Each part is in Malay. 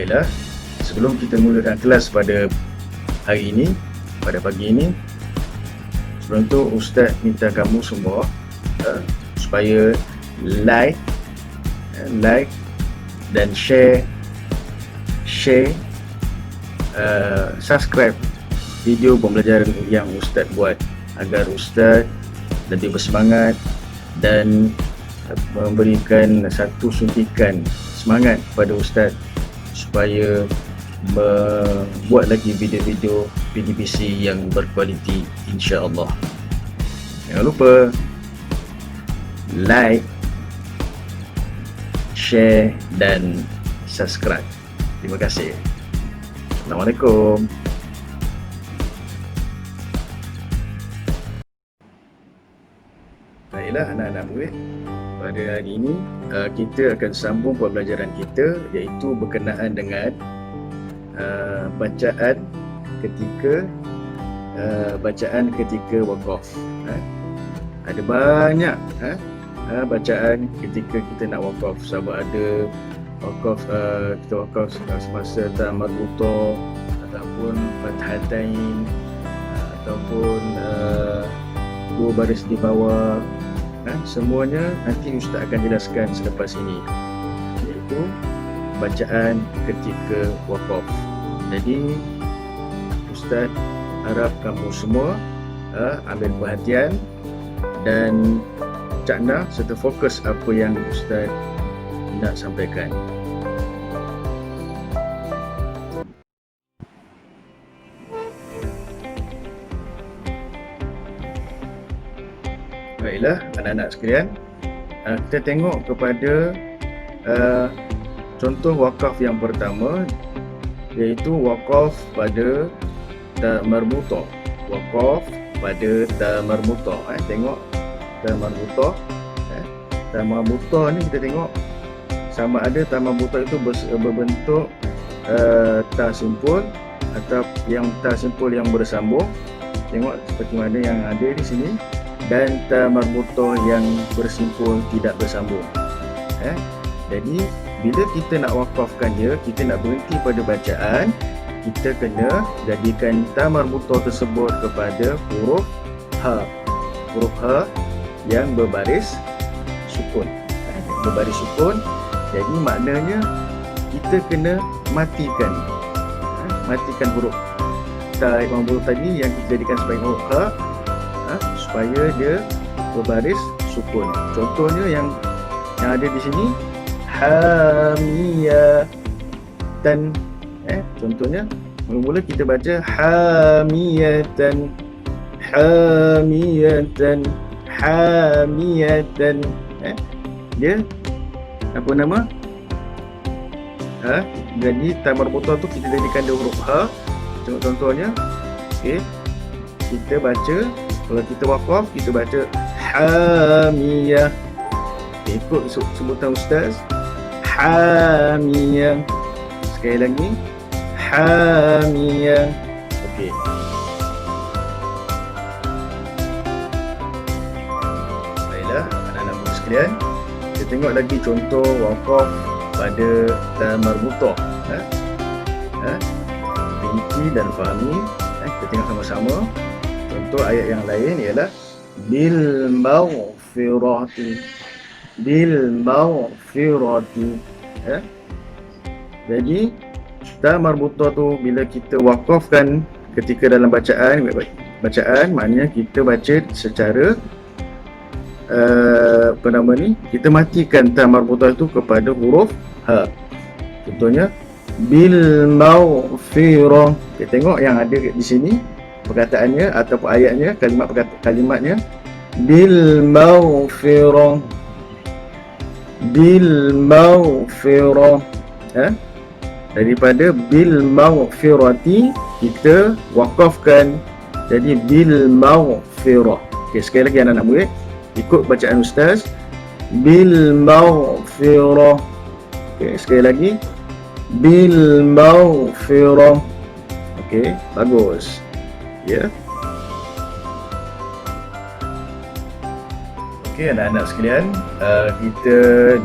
Baiklah, sebelum kita mulakan kelas pada hari ini, pada pagi ini, sebelum tu Ustaz minta kamu semua supaya like dan share, subscribe video pembelajaran yang Ustaz buat agar Ustaz lebih bersemangat dan memberikan satu suntikan semangat kepada Ustaz supaya membuat lagi video-video PDPC yang berkualiti, insya-Allah. Jangan lupa like, share dan subscribe. Terima kasih. Assalamualaikum. Baiklah anak-anak murid, pada hari ini kita akan sambung pembelajaran kita, iaitu berkenaan dengan bacaan ketika wakaf. Ada banyak bacaan ketika kita nak wakaf. Sama ada wakaf, kita wakaf semasa tamat buta, ataupun fathatain, ataupun dua baris di bawah. Semuanya nanti Ustaz akan jelaskan selepas ini, iaitu bacaan ketika wakaf. Jadi Ustaz harap kamu semua ambil perhatian dan cakna serta fokus apa yang Ustaz nak sampaikan. Baiklah anak-anak sekalian, kita tengok kepada contoh wakaf yang pertama, iaitu wakaf pada ta marbuta. Wakaf pada ta marbuta. Tengok ta marbuta. Ta marbuta ni kita tengok sama ada ta marbuta itu berbentuk ta simpul atau yang ta simpul yang bersambung. Tengok seperti mana yang ada di sini, dan ta marbuta yang bersimpul tidak bersambung. Jadi bila kita nak wakafkan dia, kita nak berhenti pada bacaan, kita kena jadikan ta marbuta tersebut kepada huruf ha. Huruf ha yang berbaris sukun. Berbaris sukun. Jadi maknanya kita kena matikan huruf ta marbuta tadi yang kita jadikan sebagai huruf ha, supaya dia berbaris sukun. Contohnya yang ada di sini, hamiyatan. Contohnya mula-mula kita baca hamiyatan, dia apa nama? Jadi ta marbuta tu kita jadikan dia huruf ha. Tengok contohnya. Okey. Kita baca, kalau kita wakaf kita baca hamiyah. Ikut sebutan ustaz, hamiyah. Sekali lagi, hamiyah. Okey. Baiklah anak-anak murid sekalian, kita tengok lagi contoh wakaf pada ta marbuta. Rinci dan fahami. Kita tengok sama-sama. Contoh ayat yang lain ialah bil maghfirati. Jadi ta marbuta tu bila kita wakafkan ketika dalam bacaan, maknanya kita baca secara kita matikan ta marbuta itu kepada huruf ha. Contohnya bil maghfirah. Kita tengok yang ada di sini perkataannya ataupun ayatnya, kalimatnya bil maghfirah. Daripada bil maghfirati kita wakafkan jadi bil maghfirah. Okey, sekali lagi anak-anak murid, ikut bacaan ustaz, bil maghfirah. Okey, sekali lagi, bil maghfirah. Okey, bagus. Ya. Okey anak-anak sekalian, kita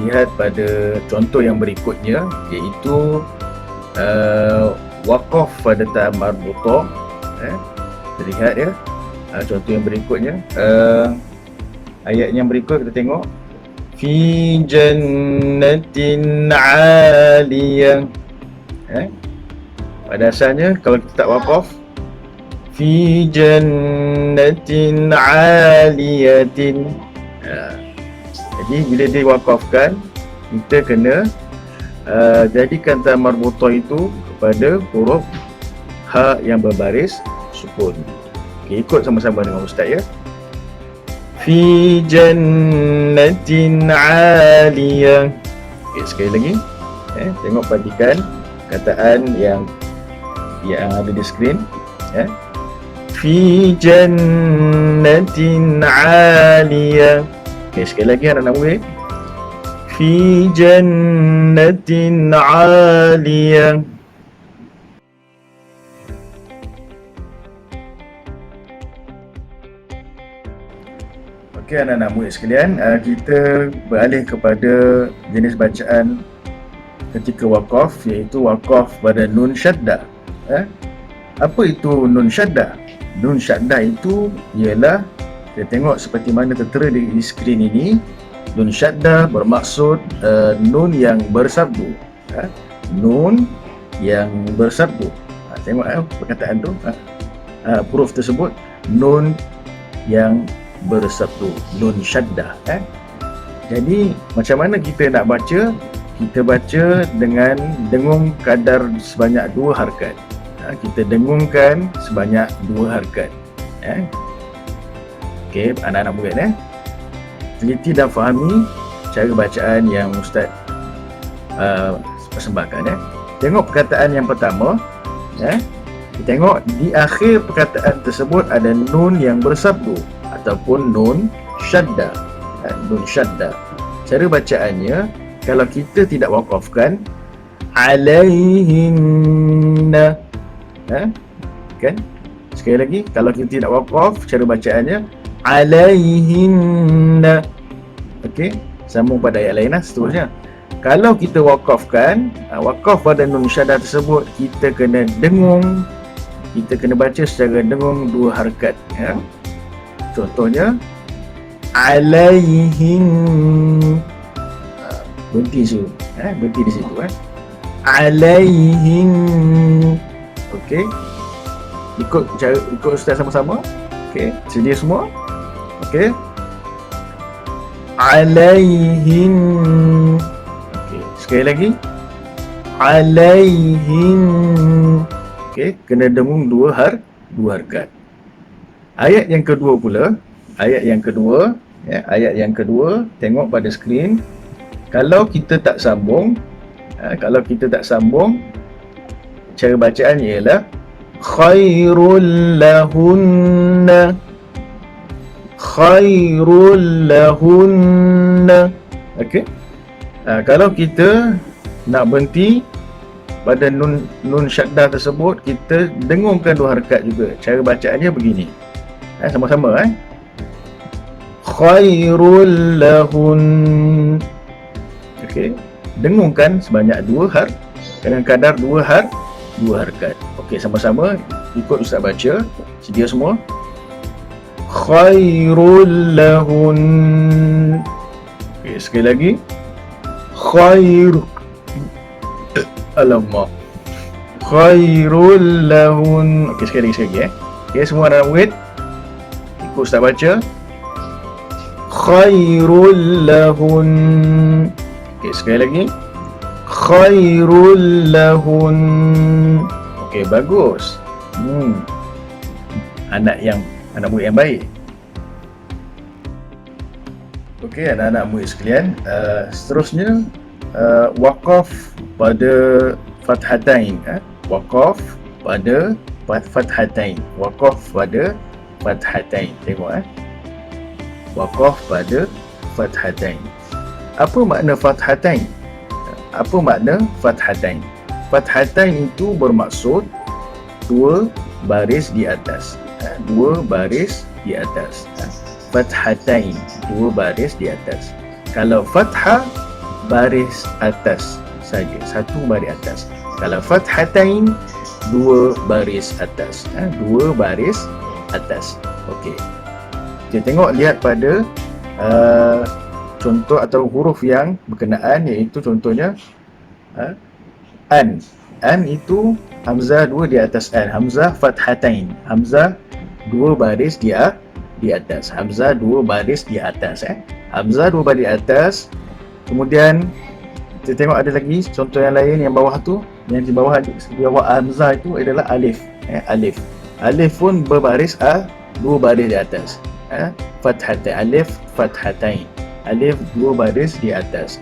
lihat pada contoh yang berikutnya, iaitu Waqaf pada ta marbutah. Kita lihat ya. Contoh yang berikutnya, ayat yang berikut kita tengok, fi jannatin 'aliyah. Pada asalnya kalau kita tak waqaf, fi jannatin 'aliyatin. Jadi bila diwakafkan, kita kena jadikan ta marbutah itu kepada huruf ha yang berbaris sukun. Okey, ikut sama-sama dengan ustaz ya. Fi jannatin 'aliyah. Okey, sekali lagi. Tengok, perhatikan kataan yang ada di skrin. Fi jannatin 'aliyah. Okey, sekali lagi anak-anak murid. Fi jannatin 'aliyah. Okey anak-anak murid sekalian, kita beralih kepada jenis bacaan ketika waqaf, iaitu waqaf pada nun syaddah. Apa itu nun syaddah? Nun syaddah itu ialah, kita tengok seperti mana tertera di skrin ini, nun syaddah bermaksud nun yang bersabdu. Nun yang bersabdu. Tengok perkataan tu, huruf tersebut nun yang bersabdu, nun syaddah. Jadi macam mana kita nak baca? Kita baca dengan dengung kadar sebanyak 2 harakat. Kita dengungkan sebanyak 2 harakat. Okey, anak-anak murid teliti dan fahami cara bacaan yang ustaz persembahkan. Tengok perkataan yang pertama. Kita tengok di akhir perkataan tersebut ada nun yang bersabdu ataupun nun syaddah. Nun syaddah. Cara bacaannya, kalau kita tidak waqafkan, alaihinna. Kan? Sekali lagi, kalau kita tidak waqaf, cara bacaannya alaihinna. Okey, sambung pada ayat lain seterusnya. Kalau kita waqafkan, waqaf pada nun syaddah tersebut, kita kena dengung, kita kena baca secara dengung 2 harakat. Contohnya, alaihin, berhenti situ, berhenti di situ. Alaihin. Okey, ikut ustaz sama-sama. Okey, sedia semua? Okey, alaihin. Okey, sekali lagi, alaihin. Okey, kena dengung 2 harakat. Ayat yang kedua pula, ayat yang kedua, tengok pada skrin. Kalau kita tak sambung, cara bacaan ialah khairul lahunna. Khairul lahunna. Okey. Kalau kita nak berhenti pada nun syaddah tersebut, kita dengungkan 2 harakat juga. Cara bacaannya begini. Sama-sama khairul lahun. Okey, dengungkan sebanyak 2 dengan kadar 2 harakat. Okey, sama-sama ikut ustaz baca. Sedia semua? Khairul lahun. Okey, sekali lagi. Alamak. Khairul lahun. Okey, sekali lagi. Okey, semua anak murid ikut ustaz baca. Khairul lahun. Okey, sekali lagi. Khairul lahun. Okey, bagus. Anak murid yang baik. Okey, anak-anak murid sekalian, seterusnya waqaf pada fathatain. Waqaf pada fathatain. Waqaf pada fathatain. Tengok waqaf pada fathatain. Apa makna fathatain? Apa makna fathatain? Fathatain itu bermaksud 2 baris di atas. 2 baris di atas. Fathatain, 2 baris di atas. Kalau fathah, baris atas saja, 1 baris atas. Kalau fathatain, 2 baris atas. 2 baris atas. Okey. Kita tengok lihat pada contoh atau huruf yang berkenaan, iaitu contohnya an. An itu hamzah 2 di atas an. Hamzah fathatain. Hamzah 2 baris di atas. Hamzah 2 baris di atas. Hamzah 2 baris di atas. Kemudian kita tengok ada lagi contoh yang lain yang bawah tu. Yang di bawah hamzah itu adalah alif. Alif. Alif pun berbaris 2 baris di atas. Fathatain. Alif fathatain. Alif 2 baris di atas.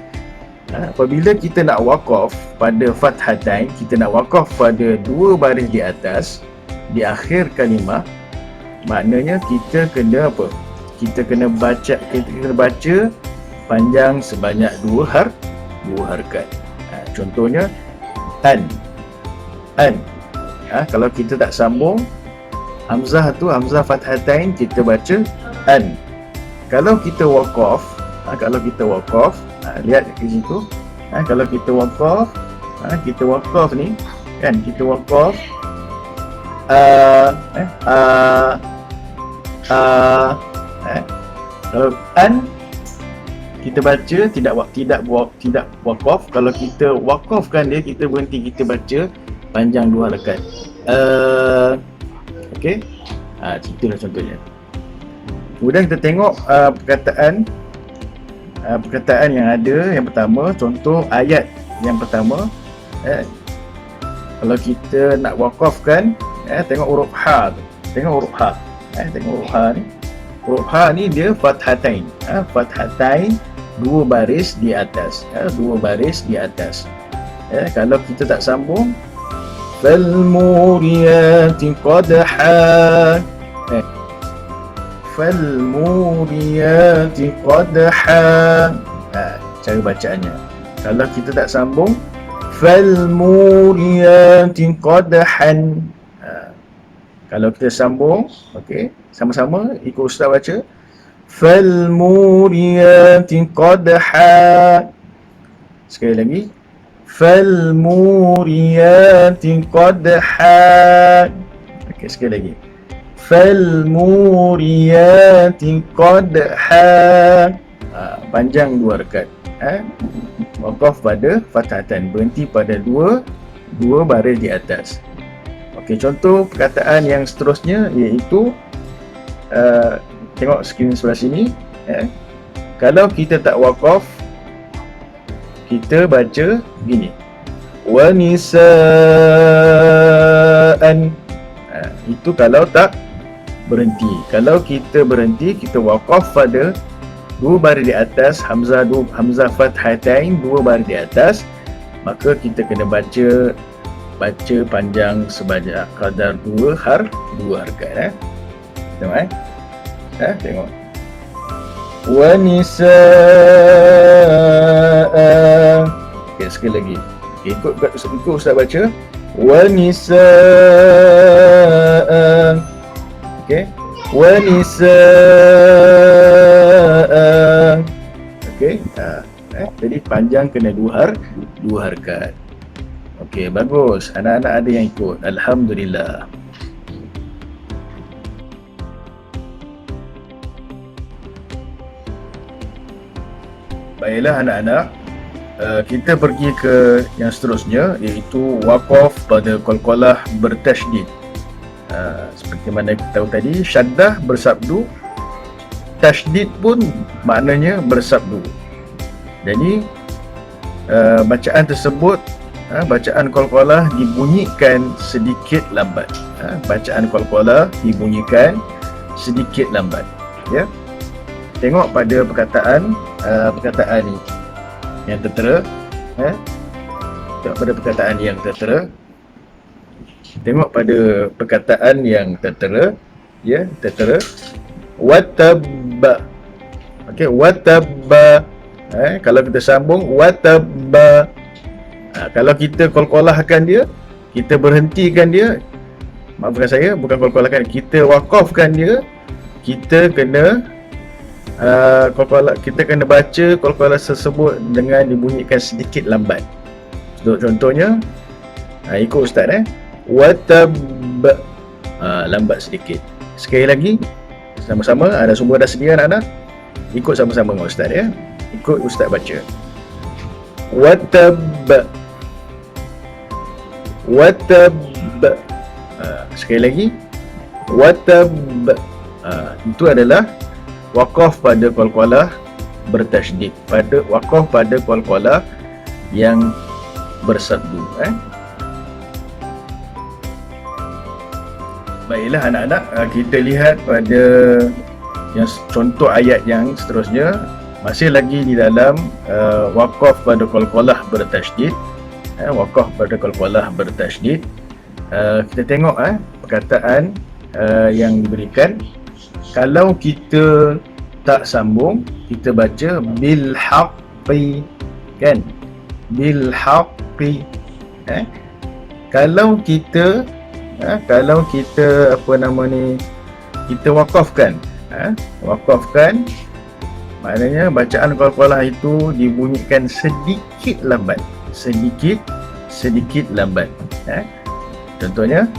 Apabila kita nak waqaf pada fathatain, kita nak waqaf pada 2 baris di atas di akhir kalimah, maknanya kita kena apa? Kita kena baca panjang sebanyak 2 harakat. Contohnya an. Kalau kita tak sambung hamzah tu, hamzah fathatain, kita baca an. Kalau kita waqaf, lihat di situ. Kalau kita waqaf ni kan, kita waqaf kalau an kita baca tidak waqaf. Kalau kita waqafkan dia, kita berhenti, kita baca panjang 2 harakat. Okey. Itulah contohnya. Kemudian kita tengok perkataan yang ada. Yang pertama, contoh ayat yang pertama. Kalau kita nak waqafkan, tengok huruf ha tu. Tengok huruf ha. Tengok huruf ha ni. Huruf ha ni dia fathatain. Fathatain 2 baris di atas. 2 baris di atas. Kalau kita tak sambung, fal muriyati qadha. fal muriyati qadha. Cara bacaannya. Kalau kita tak sambung, fal muriyati qadhan. Kalau kita sambung, okey, sama-sama ikut ustaz baca. Fal muriyati qadha. Sekali lagi. Fal muriyati qadha. Okey, sekali lagi. Fal muriyati qadha. Panjang 2 harakat. Waqaf pada fathatan, berhenti pada dua baris di atas. Okey, contoh perkataan yang seterusnya iaitu tengok skrin sebelah sini. Kalau kita tak waqaf, kita baca gini. Wa nisaan. Itu kalau tak berhenti. Kalau kita berhenti, kita waqaf pada 2 baris di atas, hamzah fathatain 2 baris di atas, maka kita kena baca panjang sebanyak kadar 2 harakat. Tengok tengok. Wa nisaa. Okey, sekali lagi. Okay, ikut ustaz baca. Wa nisaa. Okey. Wa nisaa. Okey. Jadi panjang kena 2 harakat. Okey, bagus. Anak-anak ada yang ikut. Alhamdulillah. Baiklah anak-anak, kita pergi ke yang seterusnya, iaitu waqaf pada qalqalah bertasydid. Seperti mana kita tahu tadi, syaddah bersabdu, tasydid pun maknanya bersabdu. Jadi bacaan tersebut, bacaan qalqalah dibunyikan sedikit lambat. Bacaan qalqalah dibunyikan sedikit lambat. Ya. Tengok pada perkataan ni yang tertera. Tengok pada perkataan yang tertera. Tengok pada perkataan yang tertera. Ya, tertera. Watabba. Okey, watabba. Kalau kita sambung, watabba. Kalau kita qalqalahkan dia, kita berhentikan dia, maafkan saya, bukan qalqalahkan, kita waqafkan dia, kita kena kita kena baca qalqalah tersebut dengan dibunyikan sedikit lambat. Contohnya Ikut ustaz watab. Lambat sedikit. Sekali lagi, sama-sama. Ada semua dah sedia anak-anak? Ikut sama-sama dengan ustaz Ikut ustaz baca. Watab. Watab. Sekali lagi, watab. Itu adalah waqaf pada qalqalah bertasydid, pada waqaf pada qalqalah yang bersabdu. Baiklah anak-anak, kita lihat pada yang contoh ayat yang seterusnya, masih lagi di dalam waqaf pada qalqalah bertasydid. Waqaf pada qalqalah bertasydid. Kita tengok perkataan yang diberikan. Kalau kita tak sambung, kita baca bil haqqi, kan? Bil haqqi. Kalau kita apa nama ni, kita wakafkan, wakafkan, maknanya bacaan qalqalah itu dibunyikan sedikit lambat, sedikit lambat. Contohnya,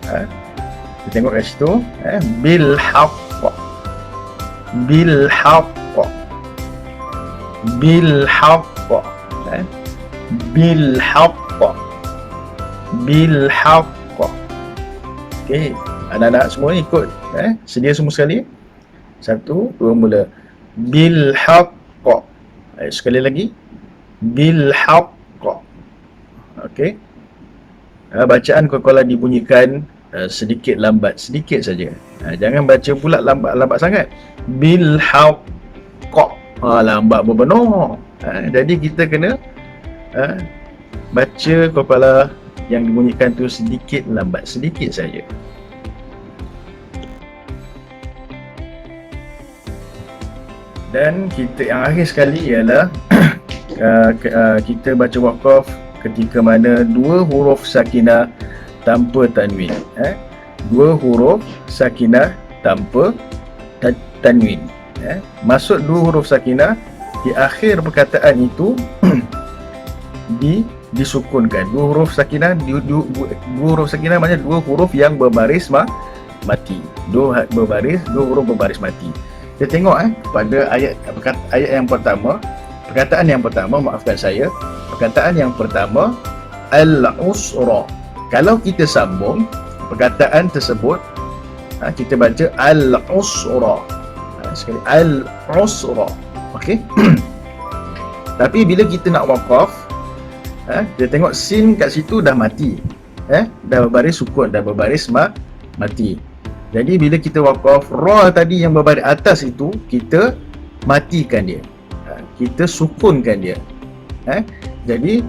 kita tengok kat situ, bil haqq, bil haqq, bil haqq, bil haqq, bil haqq. Okey, anak-anak semua ikut, sedia semua sekali. 1, 2, mula. Bil haqq. Sekali lagi, bil haqq. Okey. Bacaan qalqalah dibunyikan sedikit lambat, sedikit saja. Jangan baca pula lambat sangat. Bil haqq. Lambat benar. Jadi kita kena baca qalqalah yang dibunyikan tu sedikit lambat, sedikit saja. Dan kita yang akhir sekali ialah kita baca waqaf ketika mana dua huruf sakinah tanpa tanwin. Dua huruf sakinah tanpa tanwin. Maksud dua huruf sakinah, di akhir perkataan itu disukunkan. Dua huruf sakinah, dua huruf sakinah maknanya dua huruf yang berbaris mati. Dua huruf berbaris mati. Kita tengok pada ayat yang pertama, perkataan yang pertama, maafkan saya, perkataan yang pertama al-usra. Kalau kita sambung perkataan tersebut, kita baca al-usra. Sekali, al-usra. Okey. Tapi bila kita nak waqaf, kita tengok sin kat situ dah mati. Dah berbaris sukun, dah berbaris mati. Jadi bila kita waqaf, ra tadi yang berbaris atas itu kita matikan dia. Kita sukunkan dia. Jadi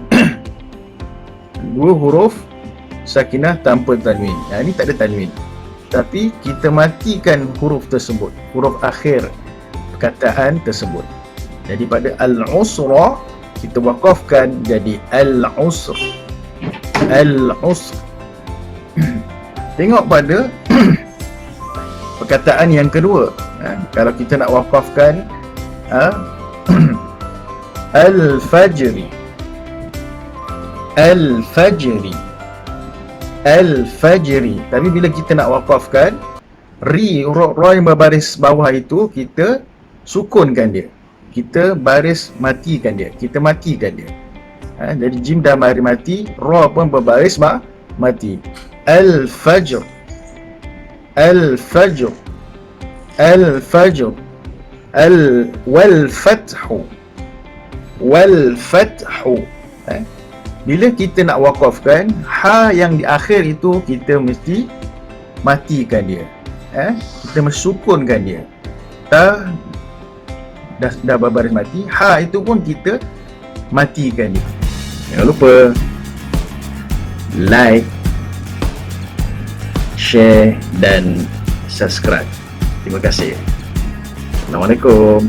dua huruf sakinah tanpa tanwin. Ini tak ada tanwin. Tapi kita matikan huruf tersebut, huruf akhir perkataan tersebut. Jadi pada al-usra kita waqafkan jadi al-usr. Al-usr. Tengok pada perkataan yang kedua. Kalau kita nak waqafkan al-fajri. Al-fajri. Al-fajri. Tapi bila kita nak waqafkan, ra yang berbaris bawah itu kita sukunkan dia. Kita baris matikan dia. Kita matikan dia. Jadi jim dah mati, ra pun berbaris mati. Al-fajr. Al-fajr. Al-fajr. Wal-fathu. Wal-fathu. Bila kita nak waqafkan, ha yang di akhir itu kita mesti matikan dia. Kita mensukunkan dia. Dah berbaris mati, ha itu pun kita matikan dia. Jangan lupa like, share dan subscribe. Terima kasih. Assalamualaikum.